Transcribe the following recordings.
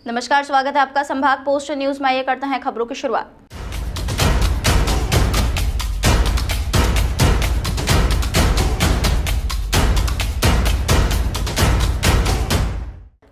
नमस्कार, स्वागत है आपका संभाग पोस्ट न्यूज में। आइए करते हैं खबरों की शुरुआत।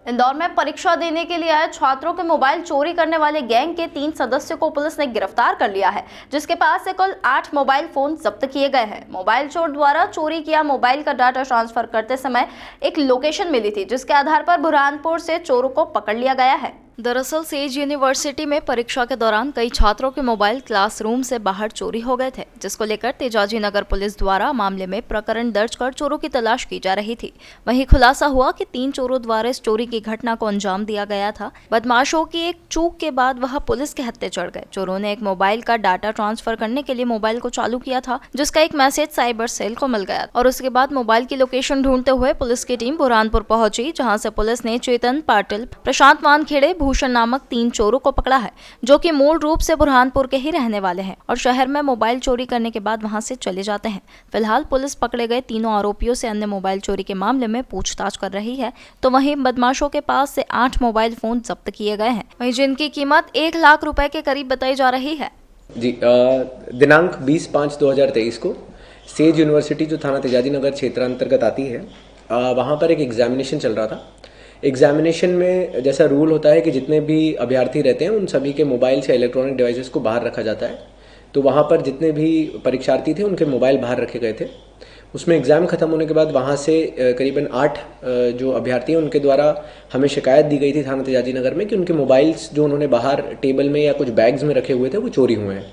इंदौर में परीक्षा देने के लिए आए छात्रों के मोबाइल चोरी करने वाले गैंग के 3 सदस्यों को पुलिस ने गिरफ्तार कर लिया है, जिसके पास से कुल 8 मोबाइल फोन जब्त किए गए हैं। मोबाइल चोर द्वारा चोरी किया मोबाइल का डाटा ट्रांसफर करते समय एक लोकेशन मिली थी, जिसके आधार पर बुरहानपुर से चोरों को पकड़ लिया गया है। दरअसल सेज यूनिवर्सिटी में परीक्षा के दौरान कई छात्रों के मोबाइल क्लासरूम से बाहर चोरी हो गए थे, जिसको लेकर तेजाजी नगर पुलिस द्वारा मामले में प्रकरण दर्ज कर चोरों की तलाश की जा रही थी। वहीं खुलासा हुआ कि 3 चोरों द्वारा इस चोरी की घटना को अंजाम दिया गया था। बदमाशों की एक चूक के बाद वह पुलिस के हत्थे चढ़ गए। चोरों ने एक मोबाइल का डाटा ट्रांसफर करने के लिए मोबाइल को चालू किया था, जिसका एक मैसेज साइबर सेल को मिल गया और उसके बाद मोबाइल की लोकेशन ढूंढते हुए पुलिस की टीम बुरहानपुर पहुंची, जहां से पुलिस ने चेतन पाटिल, प्रशांत वानखेड़े, भूषण नामक 3 चोरों को पकड़ा है, जो कि मूल रूप से बुरहानपुर के ही रहने वाले हैं और शहर में मोबाइल चोरी करने के बाद वहां से चले जाते हैं। फिलहाल पुलिस पकड़े गए तीनों आरोपियों से अन्य मोबाइल चोरी के मामले में पूछताछ कर रही है। तो वहीं बदमाशों के पास से 8 मोबाइल फोन जब्त किए गए हैं, वहीं जिनकी कीमत 1 लाख रुपए के करीब बताई जा रही है। जी, दिनांक 20/5/2023 को सेज यूनिवर्सिटी जो थाना तेजाजी नगर क्षेत्र अंतर्गत आती है, वहाँ पर एक एग्जामिनेशन चल रहा था। एग्जामिनेशन में जैसा रूल होता है कि जितने भी अभ्यर्थी रहते हैं उन सभी के मोबाइल से इलेक्ट्रॉनिक डिवाइसेस को बाहर रखा जाता है। तो वहाँ पर जितने भी परीक्षार्थी थे उनके मोबाइल बाहर रखे गए थे। उसमें एग्ज़ाम ख़त्म होने के बाद वहाँ से करीबन 8 जो अभ्यर्थी हैं उनके द्वारा हमें शिकायत दी गई थी थाना तेजाजी नगर में कि उनके मोबाइल्स जो उन्होंने बाहर टेबल में या कुछ बैग्स में रखे हुए थे वो चोरी हुए हैं।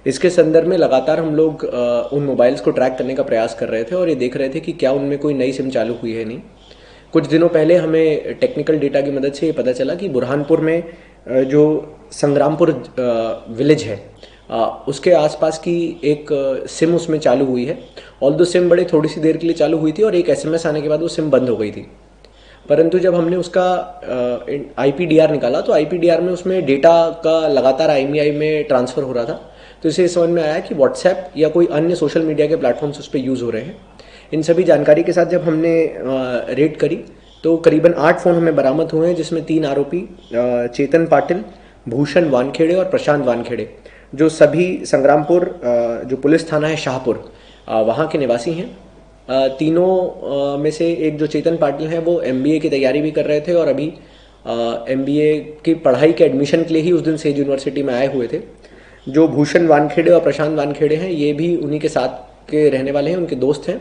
इसके संदर्भ में लगातार हम लोग उन मोबाइल्स को ट्रैक करने का प्रयास कर रहे थे और ये देख रहे थे कि क्या उनमें कोई नई सिम चालू हुई है नहीं। कुछ दिनों पहले हमें टेक्निकल डेटा की मदद से ये पता चला कि बुरहानपुर में जो संग्रामपुर विलेज है उसके आसपास की एक सिम उसमें चालू हुई है। ऑल्दो सिम बड़े थोड़ी सी देर के लिए चालू हुई थी और एक SMS आने के बाद वो सिम बंद हो गई थी। परंतु जब हमने उसका IPDR निकाला तो IPDR में उसमें डेटा का लगातार IMEI में ट्रांसफ़र हो रहा था। तो इसे समझ में आया कि व्हाट्सएप या कोई अन्य सोशल मीडिया के प्लेटफॉर्म्स उस पर यूज़ हो रहे हैं। इन सभी जानकारी के साथ जब हमने रेड करी तो करीबन 8 फ़ोन हमें बरामद हुए हैं, जिसमें 3 आरोपी चेतन पाटिल, भूषण वानखेड़े और प्रशांत वानखेड़े, जो सभी संग्रामपुर जो पुलिस थाना है शाहपुर वहाँ के निवासी हैं। तीनों में से एक जो चेतन पाटिल हैं वो MBA की तैयारी भी कर रहे थे और अभी MBA की पढ़ाई के एडमिशन के लिए ही उस दिन सेज यूनिवर्सिटी में आए हुए थे। जो भूषण वानखेड़े और प्रशांत वानखेड़े हैं ये भी उन्हीं के साथ के रहने वाले हैं, उनके दोस्त हैं,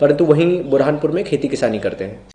परंतु वहीं बुरहानपुर में खेती किसानी करते हैं।